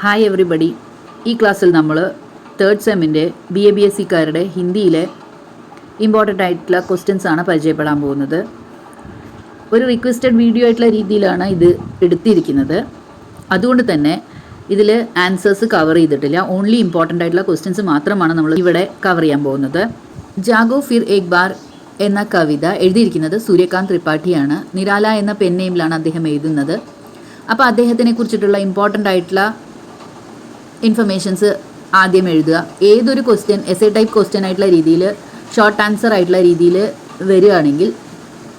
Hi everybody. ഈ ക്ലാസ്സിൽ നമ്മൾ തേർഡ് സെമ്മിൻ്റെ BA-BSc ഹിന്ദിയിലെ ഇമ്പോർട്ടൻ്റ് ആയിട്ടുള്ള ക്വസ്റ്റ്യൻസ് ആണ് പരിചയപ്പെടാൻ പോകുന്നത്. ഒരു റിക്വസ്റ്റഡ് വീഡിയോ ആയിട്ടുള്ള രീതിയിലാണ് ഇത് എടുത്തിരിക്കുന്നത്. അതുകൊണ്ട് തന്നെ ഇതിൽ ആൻസേഴ്സ് കവർ ചെയ്തിട്ടില്ല. ഓൺലി ഇമ്പോർട്ടൻ്റ് ആയിട്ടുള്ള ക്വസ്റ്റ്യൻസ് മാത്രമാണ് നമ്മൾ ഇവിടെ കവർ ചെയ്യാൻ പോകുന്നത്. ജാഗോ ഫിർ ഏക് ബാർ എന്ന കവിത എഴുതിയിരിക്കുന്നത് സൂര്യകാന്ത് ത്രിപാഠിയാണ്. നിരാല എന്ന പെൻ നെയിമിലാണ് അദ്ദേഹം എഴുതുന്നത്. അപ്പോൾ അദ്ദേഹത്തിനെ കുറിച്ചിട്ടുള്ള ഇമ്പോർട്ടൻ്റ് ആയിട്ടുള്ള ഇൻഫർമേഷൻസ് ആദ്യം എഴുതുക. ഏതൊരു ക്വസ്റ്റ്യൻ എസ്എ ടൈപ്പ് ക്വസ്റ്റ്യൻ ആയിട്ടുള്ള രീതിയിൽ, ഷോർട്ട് ആൻസർ ആയിട്ടുള്ള രീതിയിൽ വരികയാണെങ്കിൽ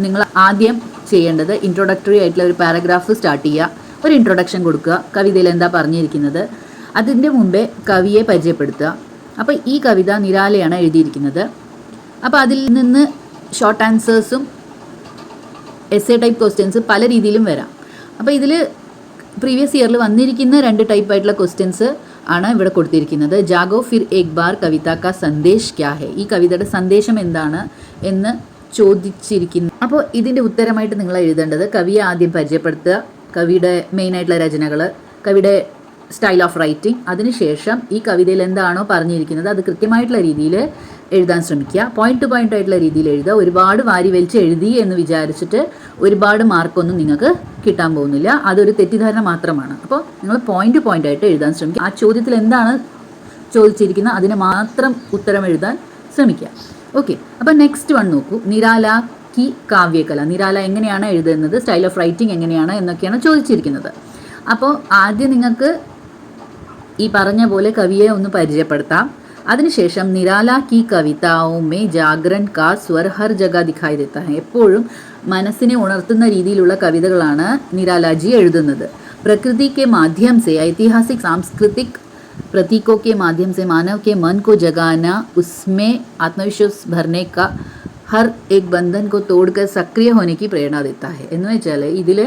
നിങ്ങൾ ആദ്യം ചെയ്യേണ്ടത് ഇൻട്രൊഡക്ടറി ആയിട്ടുള്ള ഒരു പാരഗ്രാഫ് സ്റ്റാർട്ട് ചെയ്യുക, ഒരു ഇൻട്രൊഡക്ഷൻ കൊടുക്കുക, കവിതയിൽ എന്താ പറഞ്ഞിരിക്കുന്നത്, അതിൻ്റെ മുമ്പേ കവിയെ പരിചയപ്പെടുത്തുക. അപ്പോൾ ഈ കവിത നിരാലയാണ് എഴുതിയിരിക്കുന്നത്. അപ്പോൾ അതിൽ നിന്ന് ഷോർട്ട് ആൻസേഴ്സും എസ്എ ടൈപ്പ് ക്വസ്റ്റ്യൻസ് പല രീതിയിലും വരാം. അപ്പോൾ ഇതിൽ പ്രീവിയസ് ഇയറിൽ വന്നിരിക്കുന്ന 2 ടൈപ്പ് ആയിട്ടുള്ള ക്വസ്റ്റ്യൻസ് ആണ് ഇവിടെ കൊടുത്തിരിക്കുന്നത്. ജാഗോ ഫിർ ഏക് ബാർ കവിത കാ സന്ദേശ് ക്യാ ഹെ, ഈ കവിതയുടെ സന്ദേശം എന്താണ് എന്ന് ചോദിച്ചിരിക്കുന്നു. അപ്പോൾ ഇതിൻ്റെ ഉത്തരമായിട്ട് നിങ്ങൾ എഴുതേണ്ടത് കവിയെ ആദ്യം പരിചയപ്പെടുത്തുക, കവിയുടെ മെയിനായിട്ടുള്ള രചനകൾ, കവിയുടെ സ്റ്റൈൽ ഓഫ് റൈറ്റിംഗ്, അതിനുശേഷം ഈ കവിതയിൽ എന്താണോ പറഞ്ഞിരിക്കുന്നത് അത് കൃത്യമായിട്ടുള്ള രീതിയിൽ എഴുതാൻ ശ്രമിക്കുക. പോയിന്റ് ടു പോയിന്റ് ആയിട്ടുള്ള രീതിയിൽ എഴുതുക. ഒരുപാട് വാരി വലിച്ച് എഴുതി എന്ന് വിചാരിച്ചിട്ട് ഒരുപാട് മാർക്കൊന്നും നിങ്ങൾക്ക് കിട്ടാൻ പോകുന്നില്ല. അതൊരു തെറ്റിദ്ധാരണ മാത്രമാണ്. അപ്പോൾ നിങ്ങൾ പോയിന്റ് ടു പോയിന്റ് ആയിട്ട് എഴുതാൻ ശ്രമിക്കുക. ആ ചോദ്യത്തിൽ എന്താണ് ചോദിച്ചിരിക്കുന്നത് അതിന് മാത്രം ഉത്തരം എഴുതാൻ ശ്രമിക്കുക. ഓക്കെ, അപ്പോൾ നെക്സ്റ്റ് വൺ നോക്കൂ. നിരാല കി കാവ്യകല, നിരാല എങ്ങനെയാണ് എഴുതുന്നത്, സ്റ്റൈൽ ഓഫ് റൈറ്റിംഗ് എങ്ങനെയാണ് എന്നൊക്കെയാണ് ചോദിച്ചിരിക്കുന്നത്. അപ്പോൾ ആദ്യം നിങ്ങൾക്ക് ഈ പറഞ്ഞ പോലെ കവിയെ ഒന്ന് പരിചയപ്പെടുത്താം. അതിനുശേഷം നിരാല കി കവിതാओं में जागरण का स्वर हर जगह दिखाई देता है, എപ്പോഴും മനസ്സിനെ ഉണർത്തുന്ന രീതിയിലുള്ള കവിതകളാണ് നിരാലാജി എഴുതുന്നത്. प्रकृति के माध्यम से ऐतिहासिक सांस्कृतिक प्रतीकों के माध्यम से मानव के मन को जगाना, उसमें आत्मविश्वास भरने का, हर एक बंधन को तोड़कर सक्रिय होने की प्रेरणा देता है എന്ന് വെച്ചാൽ ഇതിൽ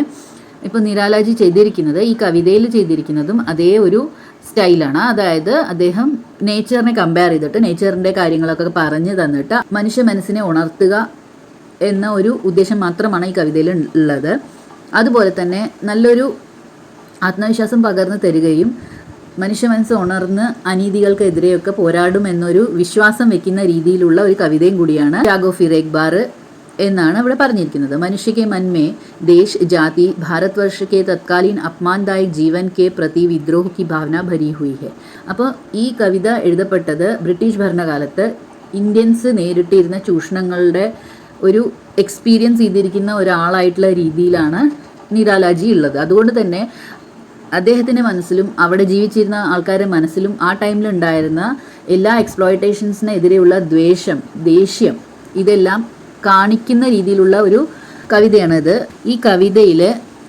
ഇപ്പോൾ നിരാലാജി ചെയ്തിരിക്കുന്നത്, ഈ കവിതയിൽ ചെയ്തിരിക്കുന്നതും അതേ ഒരു സ്റ്റൈലാണ്. അതായത് അദ്ദേഹം നേച്ചറിനെ കമ്പയർ ചെയ്തിട്ട് നേച്ചറിൻ്റെ കാര്യങ്ങളൊക്കെ പറഞ്ഞു തന്നിട്ട് മനുഷ്യ മനസ്സിനെ ഉണർത്തുക എന്ന ഒരു ഉദ്ദേശം മാത്രമാണ് ഈ കവിതയിൽ ഉള്ളത്. അതുപോലെ തന്നെ നല്ലൊരു ആത്മവിശ്വാസം പകർന്നു തരികയും മനുഷ്യ മനസ്സ് ഉണർന്ന് അനീതികൾക്കെതിരെയൊക്കെ പോരാടും എന്നൊരു വിശ്വാസം വെക്കുന്ന രീതിയിലുള്ള ഒരു കവിതയും കൂടിയാണ് ജാഗോ ഫിർ ഏക് ബാർ എന്നാണ് ഇവിടെ പറഞ്ഞിരിക്കുന്നത്. മനുഷ്യ के मन में देश, जाति, भारतवर्ष के तत्कालीन अपमानदायक जीवन के प्रति विद्रोह की भावना भरी हुई है. അപ്പോൾ ഈ കവിത എഴുതപ്പെട്ടത് ബ്രിട്ടീഷ് ഭരണകാലത്ത് ഇന്ത്യൻസ് നേരിട്ടിരുന്ന ചൂഷണങ്ങളുടെ ഒരു എക്സ്പീരിയൻസ് ചെയ്തിരിക്കുന്ന ഒരാളായിട്ടുള്ള രീതിയിലാണ് നിരാലാജി ഉള്ളത്. അതുകൊണ്ട് തന്നെ അദ്ദേഹത്തിൻ്റെ മനസ്സിലും അവിടെ ജീവിച്ചിരുന്ന ആൾക്കാരുടെ മനസ്സിലും ആ ടൈമിലുണ്ടായിരുന്ന എല്ലാ എക്സ്പ്ലോയിറ്റേഷൻസിനെതിരെയുള്ള ദ്വേഷം, ദേഷ്യം ഇതെല്ലാം കാണിക്കുന്ന രീതിയിലുള്ള ഒരു കവിതയാണിത്. ഈ കവിതയിൽ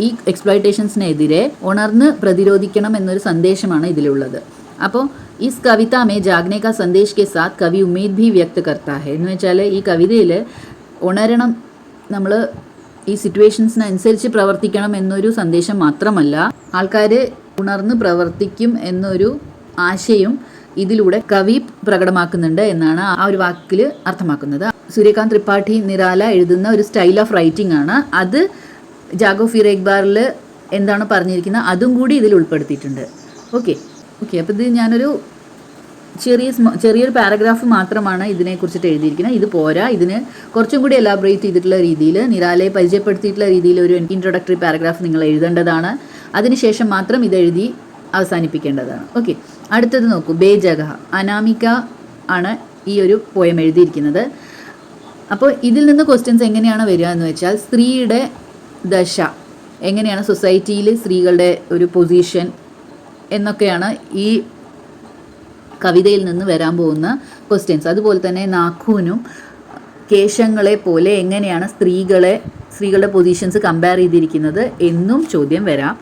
ഈ എക്സ്പ്ലോയിറ്റേഷൻസിനെതിരെ ഉണർന്ന് പ്രതിരോധിക്കണം എന്നൊരു സന്ദേശമാണ് ഇതിലുള്ളത്. അപ്പോൾ ഇസ് കവിത മേ ജാഗ്നെ കാ സന്ദേശ് കെ സാത്ത് കവി ഉമ്മീദ് ഭി വ്യക്ത് കർത്താ ഹെ എന്ന് വെച്ചാൽ ഈ കവിതയിൽ ഉണരണം, നമ്മൾ ഈ സിറ്റുവേഷൻസിനനുസരിച്ച് പ്രവർത്തിക്കണം എന്നൊരു സന്ദേശം മാത്രമല്ല, ആൾക്കാർ ഉണർന്ന് പ്രവർത്തിക്കും എന്നൊരു ആശയം ഇതിലൂടെ കവി പ്രകടമാക്കുന്നുണ്ട് എന്നാണ് ആ ഒരു വാക്കിൽ അർത്ഥമാക്കുന്നത്. സൂര്യകാന്ത് ത്രിപാഠി നിരാല എഴുതുന്ന ഒരു സ്റ്റൈൽ ഓഫ് റൈറ്റിംഗ് ആണ്. അത് ജാഗോ ഫിർ ഏക് ബാറിൽ എന്താണ് പറഞ്ഞിരിക്കുന്നത് അതും കൂടി ഇതിൽ ഉൾപ്പെടുത്തിയിട്ടുണ്ട്. ഓക്കെ, അപ്പോൾ ഇത് ഞാനൊരു ചെറിയൊരു പാരഗ്രാഫ് മാത്രമാണ് ഇതിനെക്കുറിച്ചിട്ട് എഴുതിയിരിക്കുന്നത്. ഇത് പോരാ, ഇതിന് കുറച്ചും കൂടി എലാബറേറ്റ് ചെയ്തിട്ടുള്ള രീതിയിൽ, നിരാലയെ പരിചയപ്പെടുത്തിയിട്ടുള്ള രീതിയിൽ ഒരു ഇൻട്രൊഡക്ടറി പാരഗ്രാഫ് നിങ്ങൾ എഴുതേണ്ടതാണ്. അതിനുശേഷം മാത്രം ഇത് എഴുതി അവസാനിപ്പിക്കേണ്ടതാണ്. ഓക്കെ, അടുത്തത് നോക്കൂ. ബേജഗ, അനാമിക ആണ് ഈ ഒരു പോയം എഴുതിയിരിക്കുന്നത്. അപ്പോൾ ഇതിൽ നിന്ന് ക്വസ്റ്റ്യൻസ് എങ്ങനെയാണ് വരിക എന്ന് വെച്ചാൽ സ്ത്രീയുടെ ദശ എങ്ങനെയാണ്, സൊസൈറ്റിയിൽ സ്ത്രീകളുടെ ഒരു പൊസിഷൻ എന്നൊക്കെയാണ് ഈ കവിതയിൽ നിന്ന് വരാൻ പോകുന്ന ക്വസ്റ്റ്യൻസ്. അതുപോലെ തന്നെ നാഖൂനും കേശങ്ങളെ പോലെ എങ്ങനെയാണ് സ്ത്രീകളുടെ പൊസിഷൻസ് കമ്പയർ ചെയ്തിരിക്കുന്നത് എന്നും ചോദ്യം വരാം.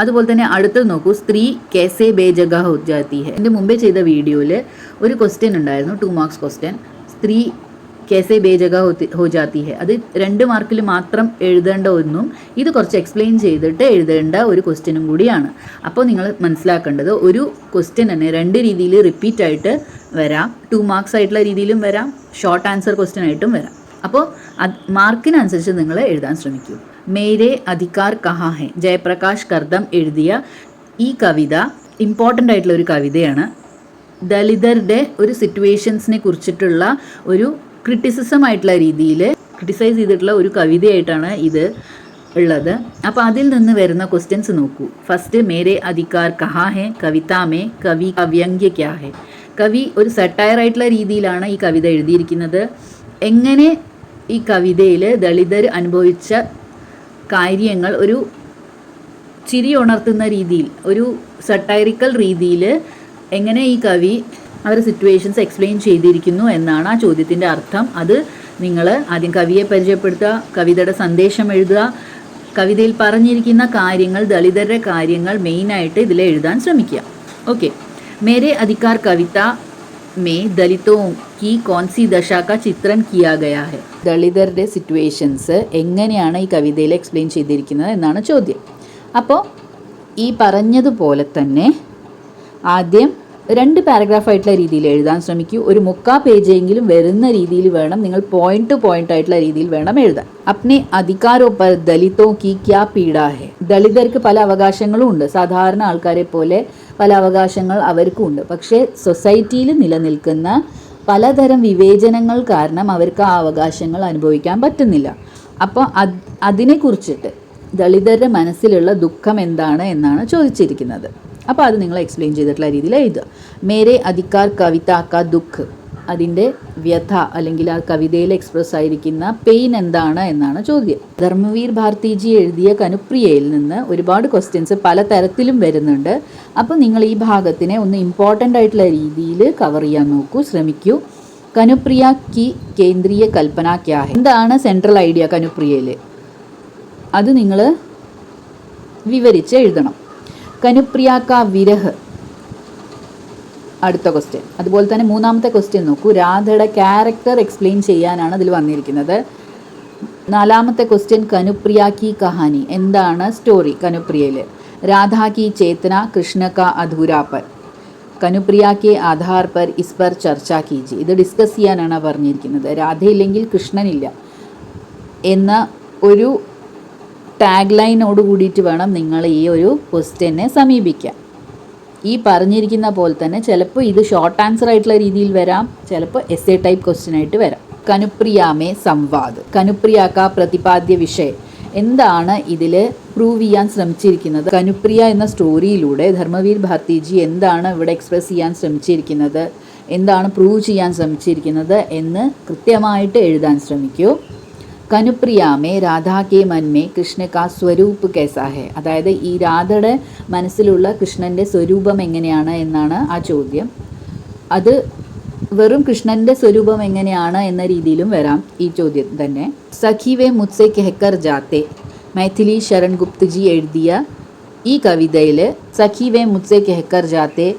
അതുപോലെ തന്നെ അടുത്തത് നോക്കൂ. സ്ത്രീ കേസെ ബേജഗ ഹോ ജാതി ഹെ. എൻ്റെ മുമ്പേ ചെയ്ത വീഡിയോയിൽ ഒരു ക്വസ്റ്റ്യൻ ഉണ്ടായിരുന്നു, 2 മാർക്സ് ക്വസ്റ്റ്യൻ. സ്ത്രീ കേസെ ബേജഗ ഹോ ജാതി ഹെ, അത് 2 മാർക്കിൽ മാത്രം എഴുതേണ്ട ഒന്നും ഇത് കുറച്ച് എക്സ്പ്ലെയിൻ ചെയ്തിട്ട് എഴുതേണ്ട ഒരു ക്വസ്റ്റ്യനും കൂടിയാണ്. അപ്പോൾ നിങ്ങൾ മനസ്സിലാക്കേണ്ടത് ഒരു ക്വസ്റ്റ്യൻ തന്നെ 2 രീതിയിൽ റിപ്പീറ്റ് ആയിട്ട് വരാം. 2 മാർക്സ് ആയിട്ടുള്ള രീതിയിലും വരാം, ഷോർട്ട് ആൻസർ ക്വസ്റ്റ്യൻ ആയിട്ടും വരാം. അപ്പോൾ മാർക്കിനനുസരിച്ച് നിങ്ങൾ എഴുതാൻ ശ്രമിക്കൂ. മേരെ അധികാർ കഹാ ഹെ, ജയപ്രകാശ് കർദം എഴുതിയ ഈ കവിത ഇമ്പോർട്ടൻ്റ് ആയിട്ടുള്ള ഒരു കവിതയാണ്. ദളിതരുടെ ഒരു സിറ്റുവേഷൻസിനെ കുറിച്ചിട്ടുള്ള ഒരു ക്രിറ്റിസിസം ആയിട്ടുള്ള രീതിയിൽ ക്രിട്ടിസൈസ് ചെയ്തിട്ടുള്ള ഒരു കവിതയായിട്ടാണ് ഇത് ഉള്ളത്. അപ്പോൾ അതിൽ നിന്ന് വരുന്ന ക്വസ്റ്റ്യൻസ് നോക്കൂ. ഫസ്റ്റ്, മേരെ അധികാർ കഹാ ഹെ, കവിതാ മേ കവി കാ വ്യംഗ്യ ക്യാ ഹെ. കവി ഒരു സട്ടയർ ആയിട്ടുള്ള രീതിയിലാണ് ഈ കവിത എഴുതിയിരിക്കുന്നത്. എങ്ങനെ ഈ കവിതയിൽ ദളിതർ അനുഭവിച്ച കാര്യങ്ങൾ ഒരു ചിരി ഉണർത്തുന്ന രീതിയിൽ, ഒരു സട്ടൈറിക്കൽ രീതിയിൽ എങ്ങനെ ഈ കവി അവരുടെ സിറ്റുവേഷൻസ് എക്സ്പ്ലെയിൻ ചെയ്തിരിക്കുന്നു എന്നാണ് ആ ചോദ്യത്തിൻ്റെ അർത്ഥം. അത് നിങ്ങൾ ആദ്യം കവിയെ പരിചയപ്പെടുത്തുക, കവിതയുടെ സന്ദേശം എഴുതുക, കവിതയിൽ പറഞ്ഞിരിക്കുന്ന കാര്യങ്ങൾ, ദളിതരുടെ കാര്യങ്ങൾ മെയിനായിട്ട് ഇതിൽ എഴുതാൻ ശ്രമിക്കുക. ഓക്കെ. മേരെ അധികാർ കവിത മേ ദലിതോ की कौन सी दशा का ചിത്രം किया गया है. ദളിതരുടെ സിറ്റുവേഷൻസ് എങ്ങനെയാണ് ഈ കവിതയിൽ എക്സ്പ്ലെയിൻ ചെയ്തിരിക്കുന്നത് എന്നാണ് ചോദ്യം. അപ്പോൾ ഈ പറഞ്ഞതുപോലെ തന്നെ ആദ്യം 2 പാരഗ്രാഫായിട്ടുള്ള രീതിയിൽ എഴുതാൻ ശ്രമിക്കൂ. ഒരു 3/4 പേജെങ്കിലും വരുന്ന രീതിയിൽ വേണം, നിങ്ങൾ പോയിന്റ് ടു പോയിന്റ് ആയിട്ടുള്ള രീതിയിൽ വേണം എഴുതാൻ. അപ്നെ അധികാരോ പർ ദലിതോ കി ക്യാ പീഡ ഹെ. ദളിതർക്ക് പല അവകാശങ്ങളും ഉണ്ട്, സാധാരണ ആൾക്കാരെ പോലെ പല അവകാശങ്ങൾ അവർക്കും ഉണ്ട്. പക്ഷേ സൊസൈറ്റിയിൽ നിലനിൽക്കുന്ന പലതരം വിവേചനങ്ങൾ കാരണം അവർക്ക് ആ അവകാശങ്ങൾ അനുഭവിക്കാൻ പറ്റുന്നില്ല. അപ്പോൾ അതിനെക്കുറിച്ചിട്ട് ദളിതരുടെ മനസ്സിലുള്ള ദുഃഖം എന്താണ് എന്നാണ് ചോദിച്ചിരിക്കുന്നത്. അപ്പോൾ അത് നിങ്ങൾ എക്സ്പ്ലെയിൻ ചെയ്തിട്ടുള്ള രീതിയിൽ എഴുതുക. മേരെ അധികാർ കവിത കാ ദുഃഖ്, അതിൻ്റെ വ്യഥ അല്ലെങ്കിൽ ആ കവിതയിൽ എക്സ്പ്രസ് ആയിരിക്കുന്ന പെയിൻ എന്താണ് എന്നാണ് ചോദ്യം. ധർമ്മവീർ ഭാരതിജി എഴുതിയ കനുപ്രിയയിൽ നിന്ന് ഒരുപാട് ക്വസ്റ്റ്യൻസ് പല തരത്തിലും വരുന്നുണ്ട്. അപ്പോൾ നിങ്ങൾ ഈ ഭാഗത്തിനെ ഒന്ന് ഇമ്പോർട്ടൻ്റ് ആയിട്ടുള്ള രീതിയിൽ കവർ ചെയ്യാൻ നോക്കൂ, ശ്രമിക്കൂ. കനുപ്രിയ കി കേന്ദ്രീയ കൽപ്പന ക്യാ ഹെ. എന്താണ് സെൻട്രൽ ഐഡിയ കനുപ്രിയയിൽ, അത് നിങ്ങൾ വിവരിച്ച് എഴുതണം. കനുപ്രിയ കാ വിരഹ്, അടുത്ത ക്വസ്റ്റ്യൻ. അതുപോലെ തന്നെ 3ാമത്തെ ക്വസ്റ്റ്യൻ നോക്കൂ. രാധയുടെ ക്യാരക്ടർ എക്സ്പ്ലെയിൻ ചെയ്യാനാണ് അതിൽ വന്നിരിക്കുന്നത്. 4ാമത്തെ ക്വസ്റ്റ്യൻ കനുപ്രിയ കി കഹാനി, എന്താണ് സ്റ്റോറി കനുപ്രിയയിൽ. രാധാ കി ചേതന കൃഷ്ണ കാ അധൂരാപ്പൻ, Kanupriya K Aadhaar per is പർ ചർച്ച കീജി. ഇത് ഡിസ്കസ് ചെയ്യാനാണ് പറഞ്ഞിരിക്കുന്നത്. രാധയില്ലെങ്കിൽ കൃഷ്ണനില്ല എന്ന ഒരു ടാഗ് ലൈനോട് കൂടിയിട്ട് വേണം നിങ്ങൾ ഈ ഒരു ക്വസ്റ്റ്യനെ സമീപിക്കാൻ. ഈ പറഞ്ഞിരിക്കുന്ന പോലെ തന്നെ ചിലപ്പോൾ ഇത് ഷോർട്ട് ആൻസർ ആയിട്ടുള്ള രീതിയിൽ വരാം, ചിലപ്പോൾ എസ്സേ ടൈപ്പ് ക്വസ്റ്റ്യൻ ആയിട്ട് വരാം. കനുപ്രിയാമേ സംവാദ്, കനുപ്രിയാക്ക പ്രതിപാദ്യ വിഷയം, എന്താണ് ഇതിൽ പ്രൂവ് ചെയ്യാൻ ശ്രമിച്ചിരിക്കുന്നത്. കനുപ്രിയ എന്ന സ്റ്റോറിയിലൂടെ ധർമ്മവീർ ഭാരതിജി എന്താണ് ഇവിടെ എക്സ്പ്രസ് ചെയ്യാൻ ശ്രമിച്ചിരിക്കുന്നത്, എന്താണ് പ്രൂവ് ചെയ്യാൻ ശ്രമിച്ചിരിക്കുന്നത് എന്ന് കൃത്യമായിട്ട് എഴുതാൻ ശ്രമിക്കൂ. കനുപ്രിയാമേ രാധാ കെ മൻമേ കൃഷ്ണ കാ സ്വരൂപ് കേസാ ഹെ, അതായത് ഈ രാധയുടെ മനസ്സിലുള്ള കൃഷ്ണൻ്റെ സ്വരൂപം എങ്ങനെയാണ് എന്നാണ് ആ ചോദ്യം. അത് വെറും കൃഷ്ണൻ്റെ സ്വരൂപം എങ്ങനെയാണ് എന്ന രീതിയിലും വരാം ഈ ചോദ്യം തന്നെ. സഖീവേ മുത്സെ കെഹക്കർ ജാത്തെ, മൈഥിലി ശരൺ ഗുപ്തജി എഴുതിയ ഈ കവിതയിൽ സഖീവേ മുത്സെ കെഹക്കർ ജാത്തെ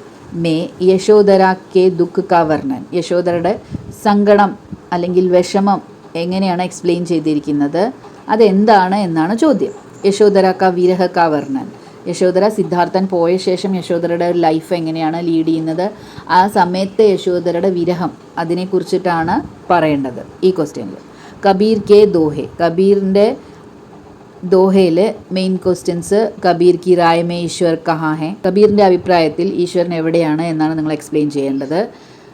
മേ യശോധര കെ ദുഃഖ് കാ വർണ്ണൻ, യശോധരയുടെ സങ്കടം അല്ലെങ്കിൽ വിഷമം എങ്ങനെയാണ് എക്സ്പ്ലെയിൻ ചെയ്തിരിക്കുന്നത്, അതെന്താണ് എന്നാണ് ചോദ്യം. യശോധര കാ വിരഹ കാ വർണ്ണൻ, യശോധര സിദ്ധാർത്ഥൻ പോയ ശേഷം യശോധരയുടെ ഒരു ലൈഫ് എങ്ങനെയാണ് ലീഡ് ചെയ്യുന്നത്, ആ സമയത്തെ യശോധരയുടെ വിരഹം, അതിനെക്കുറിച്ചിട്ടാണ് പറയേണ്ടത് ഈ ക്വസ്റ്റ്യനിൽ. കബീർ കെ ദോഹെ, കബീറിൻ്റെ ദോഹയിൽ മെയിൻ ക്വസ്റ്റ്യൻസ് കബീർ കി റായ് മേ ഈശ്വർ കഹാ ഹെ, കബീറിൻ്റെ അഭിപ്രായത്തിൽ ഈശ്വരൻ എവിടെയാണ് എന്നാണ് നിങ്ങൾ എക്സ്പ്ലെയിൻ ചെയ്യേണ്ടത്.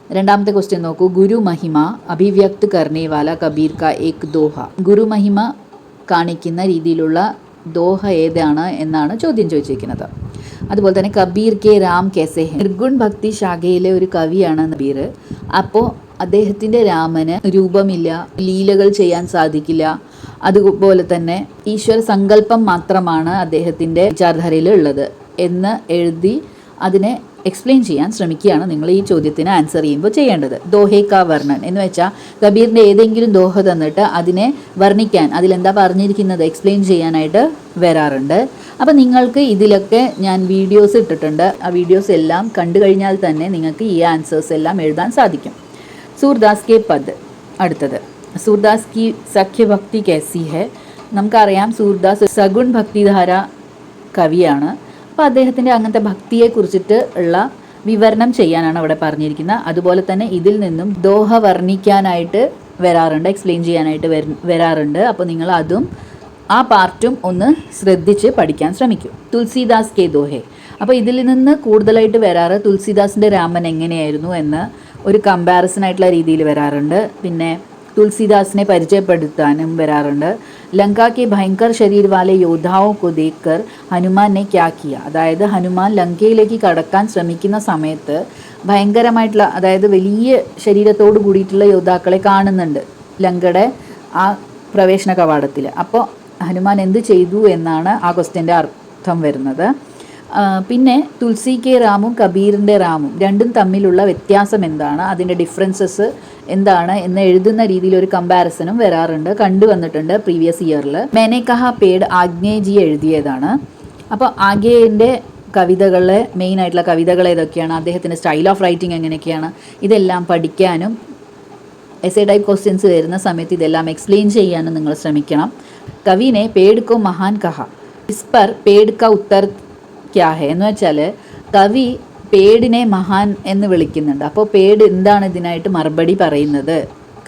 2ാമത്തെ ക്വസ്റ്റ്യൻ നോക്കൂ. ഗുരു മഹിമ അഭിവ്യക്ത് കർണേ വാല കബീർ കാ ഏക് ദോഹ, ഗുരു മഹിമ കാണിക്കുന്ന രീതിയിലുള്ള ദോഹ ഏതാണ് എന്നാണ് ചോദ്യം ചോദിച്ചിരിക്കുന്നത്. അതുപോലെ തന്നെ കബീർ കെ രാം കേസെ ഹെ, നിർഗുൺ ഭക്തി ശാഖയിലെ ഒരു കവിയാണ് കബീർ. അപ്പോൾ അദ്ദേഹത്തിൻ്റെ രാമന് രൂപമില്ല, ലീലകൾ ചെയ്യാൻ സാധിക്കില്ല, അതുപോലെ തന്നെ ഈശ്വര സങ്കല്പം മാത്രമാണ് അദ്ദേഹത്തിൻ്റെ വിചാരധാരയിൽ ഉള്ളത് എന്ന് എഴുതി അതിനെ എക്സ്പ്ലെയിൻ ചെയ്യാൻ ശ്രമിക്കുകയാണ് നിങ്ങൾ ഈ ചോദ്യത്തിന് ആൻസർ ചെയ്യുമ്പോൾ ചെയ്യേണ്ടത്. ദോഹേ കാ വർണ്ണൻ എന്ന് വെച്ചാൽ കബീറിൻ്റെ ഏതെങ്കിലും ദോഹ തന്നിട്ട് അതിനെ വർണ്ണിക്കാൻ, അതിലെന്താ പറഞ്ഞിരിക്കുന്നത് എക്സ്പ്ലെയിൻ ചെയ്യാനായിട്ട് വരാറുണ്ട്. അപ്പോൾ നിങ്ങൾക്ക് ഇതിലൊക്കെ ഞാൻ വീഡിയോസ് ഇട്ടിട്ടുണ്ട്. ആ വീഡിയോസ് എല്ലാം കണ്ടു കഴിഞ്ഞാൽ തന്നെ നിങ്ങൾക്ക് ഈ ആൻസേഴ്സ് എല്ലാം എഴുതാൻ സാധിക്കും. സൂർദാസ് കെ പദ്, അടുത്തത് സൂർദാസ് കി സഖ്യഭക്തി കേസി ഹെ. നമുക്കറിയാം സൂർദാസ് സഗുൺ ഭക്തിധാര കവിയാണ്. അപ്പോൾ അദ്ദേഹത്തിൻ്റെ അങ്ങനത്തെ ഭക്തിയെക്കുറിച്ചിട്ട് ഉള്ള വിവരണം ചെയ്യാനാണ് അവിടെ പറഞ്ഞിരിക്കുന്നത്. അതുപോലെ തന്നെ ഇതിൽ നിന്നും ദോഹ വർണ്ണിക്കാനായിട്ട് വരാറുണ്ട്, എക്സ്പ്ലെയിൻ ചെയ്യാനായിട്ട് വരാറുണ്ട്. അപ്പോൾ നിങ്ങൾ അതും ആ പാർട്ടും ഒന്ന് ശ്രദ്ധിച്ച് പഠിക്കാൻ ശ്രമിക്കും. തുളസിദാസ് കെ ദോഹെ, അപ്പോൾ ഇതിൽ നിന്ന് കൂടുതലായിട്ട് വരാറ് തുളസിദാസിൻ്റെ രാമൻ എങ്ങനെയായിരുന്നു എന്ന് ഒരു കമ്പാരിസൺ ആയിട്ടുള്ള രീതിയിൽ വരാറുണ്ട്. പിന്നെ തുളസിദാസിനെ പരിചയപ്പെടുത്താനും വരാറുണ്ട്. ലങ്ക കെ ഭയങ്കർ ശരീർ വാലെ യോദ്ധാവോ കോ ദേക്കർ ഹനുമാൻ നെ ക്യാ കിയ, അതായത് ഹനുമാൻ ലങ്കയിലേക്ക് കടക്കാൻ ശ്രമിക്കുന്ന സമയത്ത് ഭയങ്കരമായിട്ടുള്ള, അതായത് വലിയ ശരീരത്തോട് കൂടിയിട്ടുള്ള യോദ്ധാക്കളെ കാണുന്നുണ്ട് ലങ്കയുടെ ആ പ്രവേശന കവാടത്തിൽ. അപ്പോൾ ഹനുമാൻ എന്ത് ചെയ്തു എന്നാണ് ആ ക്വസ്റ്റ്യൻ്റെ അർത്ഥം വരുന്നത്. പിന്നെ തുളസി കെ റാമും കബീറിൻ്റെ റാമും രണ്ടും തമ്മിലുള്ള വ്യത്യാസം എന്താണ്, അതിൻ്റെ ഡിഫറൻസസ് എന്താണ് എന്ന് എഴുതുന്ന രീതിയിൽ ഒരു കമ്പാരിസണും വരാറുണ്ട്, കണ്ടുവന്നിട്ടുണ്ട് പ്രീവിയസ് ഇയറിൽ. മേനെ കഹ പേട് ആഗ്നേയജി എഴുതിയതാണ്. അപ്പോൾ ആഗ്നേയൻ്റെ കവിതകളിലെ മെയിൻ ആയിട്ടുള്ള കവിതകൾ ഏതൊക്കെയാണ്, അദ്ദേഹത്തിൻ്റെ സ്റ്റൈൽ ഓഫ് റൈറ്റിംഗ് എങ്ങനെയൊക്കെയാണ്, ഇതെല്ലാം പഠിക്കാനും എസ്സേ ടൈപ്പ് ക്വസ്റ്റ്യൻസ് വരുന്ന സമയത്ത് ഇതെല്ലാം എക്സ്പ്ലെയിൻ ചെയ്യാനും നിങ്ങൾ ശ്രമിക്കണം. കവിനെ പേട് കോ മഹാൻ കഹ, ഇസ് പർ പേട് ക ഉത്തർ ക്യാ ഹെ എന്ന് വെച്ചാൽ കവി പേടിനെ മഹാൻ എന്ന് വിളിക്കുന്നുണ്ട്. അപ്പോൾ പേട് എന്താണ് ഇതിനായിട്ട് മറുപടി പറയുന്നത്?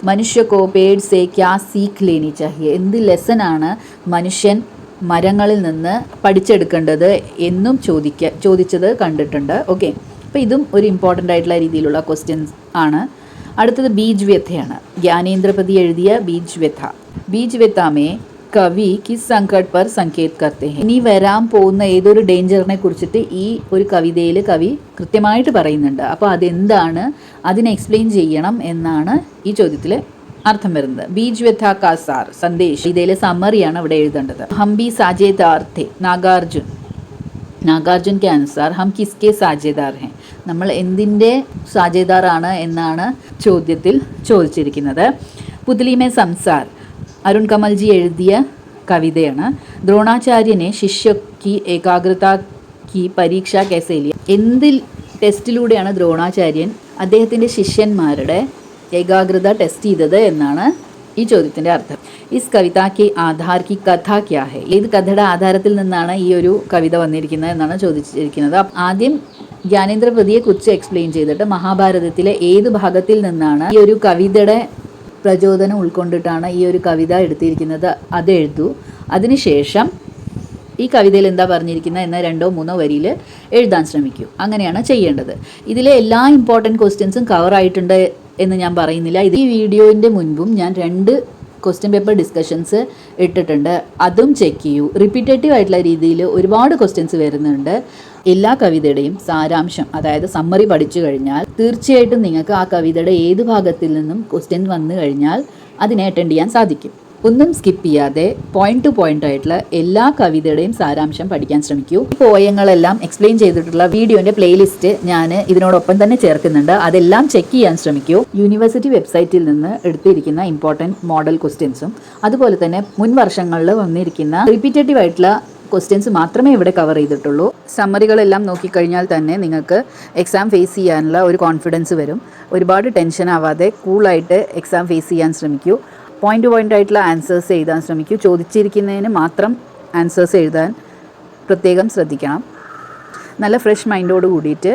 മനുഷ്യക്കോ പേട് സേ ക്യാ സീഖ് ലേനി ചാഹിയെ, എന്ത് ലെസനാണ് മനുഷ്യൻ മരങ്ങളിൽ നിന്ന് പഠിച്ചെടുക്കേണ്ടത് എന്നും ചോദിച്ചത് കണ്ടിട്ടുണ്ട്. ഓക്കെ, അപ്പോൾ ഇതും ഒരു ഇമ്പോർട്ടൻ്റ് ആയിട്ടുള്ള രീതിയിലുള്ള ക്വസ്റ്റ്യൻസ് ആണ്. അടുത്തത് ബീജ് വ്യഥയാണ്. ജ്ഞാനേന്ദ്രപതി എഴുതിയ ബീജ് വ്യഥ. ബീജ് വ്യഥാമേ കവി കിസ് സങ്കട്ട് പർ സങ്കേത് കർത്തേ ഹെ, ഇനി വരാൻ പോകുന്ന ഏതൊരു ഡേഞ്ചറിനെ കുറിച്ചിട്ട് ഈ ഒരു കവിതയിൽ കവി കൃത്യമായിട്ട് പറയുന്നുണ്ട്. അപ്പോൾ അതെന്താണ്, അതിനെ എക്സ്പ്ലെയിൻ ചെയ്യണം എന്നാണ് ഈ ചോദ്യത്തിൽ അർത്ഥം വരുന്നത്. ബീജ് വ്യഥ കാ സാർ സന്ദേശ്, ഇതിലെ സമ്മറിയാണ് ഇവിടെ എഴുതേണ്ടത്. ഹം ബി സാജേദാർ थे, നാഗാർജുൻ കെ അനുസാർ ഹം കിസ്കെ സാജേദാർ ഹെ, നമ്മൾ എന്തിൻ്റെ സാജേദാറാണ് എന്നാണ് ചോദ്യത്തിൽ ചോദിച്ചിരിക്കുന്നത്. പുത്ലി മേ സംസാർ അരുൺ കമൽജി എഴുതിയ കവിതയാണ്. ദ്രോണാചാര്യനെ ശിഷ്യക്ക് ഏകാഗ്രത കി പരീക്ഷ कैसे लिया, എന്തിൽ ടെസ്റ്റിലൂടെയാണ് ദ്രോണാചാര്യൻ അദ്ദേഹത്തിൻ്റെ ശിഷ്യന്മാരുടെ ഏകാഗ്രത ടെസ്റ്റ് ചെയ്തത് എന്നാണ് ഈ ചോദ്യത്തിൻ്റെ അർത്ഥം. ഇസ് കവിത കെ ആധാർ കി കഥ ക്യാ ഹെ, ഏത് കഥയുടെ ആധാരത്തിൽ നിന്നാണ് ഈ ഒരു കവിത വന്നിരിക്കുന്നത് എന്നാണ് ചോദിച്ചിരിക്കുന്നത്. ആദ്യം ജ്ഞാനേന്ദ്രപതിയെ കുറിച്ച് എക്സ്പ്ലെയിൻ ചെയ്തിട്ട് മഹാഭാരതത്തിലെ ഏത് ഭാഗത്തിൽ നിന്നാണ് ഈ ഒരു കവിതയുടെ പ്രചോദനം ഉൾക്കൊണ്ടിട്ടാണ് ഈ ഒരു കവിത എടുത്തിരിക്കുന്നത് അത് എഴുതൂ. അതിനുശേഷം ഈ കവിതയിൽ എന്താ പറഞ്ഞിരിക്കുന്നത് എന്ന 2-3 വരിയിൽ എഴുതാൻ ശ്രമിക്കൂ. അങ്ങനെയാണ് ചെയ്യേണ്ടത്. ഇതിലെ എല്ലാ ഇമ്പോർട്ടൻറ്റ് ക്വസ്റ്റ്യൻസും കവർ ആയിട്ടുണ്ട് എന്ന് ഞാൻ പറയുന്നില്ല. ഈ വീഡിയോൻ്റെ മുൻപും ഞാൻ 2 ക്വസ്റ്റ്യൻ പേപ്പർ ഡിസ്കഷൻസ് ഇട്ടിട്ടുണ്ട്, അതും ചെക്ക് ചെയ്യൂ. റിപ്പീറ്റേറ്റീവ് ആയിട്ടുള്ള രീതിയിൽ ഒരുപാട് ക്വസ്റ്റ്യൻസ് വരുന്നുണ്ട്. എല്ലാ കവിതയുടെയും സാരാംശം, അതായത് സമ്മറി പഠിച്ചു കഴിഞ്ഞാൽ തീർച്ചയായിട്ടും നിങ്ങൾക്ക് ആ കവിതയുടെ ഏത് ഭാഗത്തിൽ നിന്നും ക്വസ്റ്റ്യൻ വന്നു കഴിഞ്ഞാൽ അതിനെ അറ്റൻഡ് ചെയ്യാൻ സാധിക്കും. ഒന്നും സ്കിപ്പ് ചെയ്യാതെ പോയിന്റ് ടു പോയിന്റ് ആയിട്ടുള്ള എല്ലാ കവിതയുടെയും സാരാംശം പഠിക്കാൻ ശ്രമിക്കൂ. ഈ പോയങ്ങളെല്ലാം എക്സ്പ്ലെയിൻ ചെയ്തിട്ടുള്ള വീഡിയോൻ്റെ പ്ലേലിസ്റ്റ് ഞാൻ ഇതിനോടൊപ്പം തന്നെ ചേർക്കുന്നുണ്ട്, അതെല്ലാം ചെക്ക് ചെയ്യാൻ ശ്രമിക്കൂ. യൂണിവേഴ്സിറ്റി വെബ്സൈറ്റിൽ നിന്ന് എടുത്തിരിക്കുന്ന ഇമ്പോർട്ടൻറ്റ് മോഡൽ ക്വസ്റ്റ്യൻസും അതുപോലെ തന്നെ മുൻ വർഷങ്ങളിൽ വന്നിരിക്കുന്ന റിപ്പീറ്റേറ്റീവ് ആയിട്ടുള്ള ക്വസ്റ്റ്യൻസ് മാത്രമേ ഇവിടെ കവർ ചെയ്തിട്ടുള്ളൂ. സമ്മറികളെല്ലാം നോക്കിക്കഴിഞ്ഞാൽ തന്നെ നിങ്ങൾക്ക് എക്സാം ഫേസ് ചെയ്യാനുള്ള ഒരു കോൺഫിഡൻസ് വരും. ഒരുപാട് ടെൻഷൻ ആവാതെ കൂളായിട്ട് എക്സാം ഫേസ് ചെയ്യാൻ ശ്രമിക്കൂ. പോയിന്റ് ടു പോയിന്റ് ആയിട്ടുള്ള ആൻസേഴ്സ് എഴുതാൻ ശ്രമിക്കൂ. ചോദിച്ചിരിക്കുന്നതിന് മാത്രം ആൻസേഴ്സ് എഴുതാൻ പ്രത്യേകം ശ്രദ്ധിക്കണം. നല്ല ഫ്രഷ് മൈൻഡോട് കൂടിയിട്ട്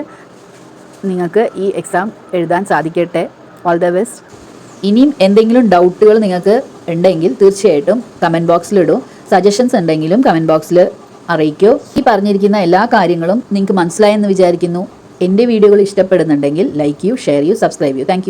നിങ്ങൾക്ക് ഈ എക്സാം എഴുതാൻ സാധിക്കട്ടെ. All the best. ഇനിയും എന്തെങ്കിലും ഡൗട്ടുകൾ നിങ്ങൾക്ക് ഉണ്ടെങ്കിൽ തീർച്ചയായിട്ടും കമൻറ്റ് ബോക്സിലിടും. സജഷൻസ് ഉണ്ടെങ്കിലും കമൻറ്റ് ബോക്സിൽ അറിയിക്കൂ. ഈ പറഞ്ഞിരിക്കുന്ന എല്ലാ കാര്യങ്ങളും നിങ്ങൾക്ക് മനസ്സിലായെന്ന് വിചാരിക്കുന്നു. എൻ്റെ വീഡിയോകൾ ഇഷ്ടപ്പെടുന്നുണ്ടെങ്കിൽ ലൈക്ക് ചെയ്യൂ, ഷെയർ ചെയ്യൂ, സബ്സ്ക്രൈബ് ചെയ്യൂ. താങ്ക്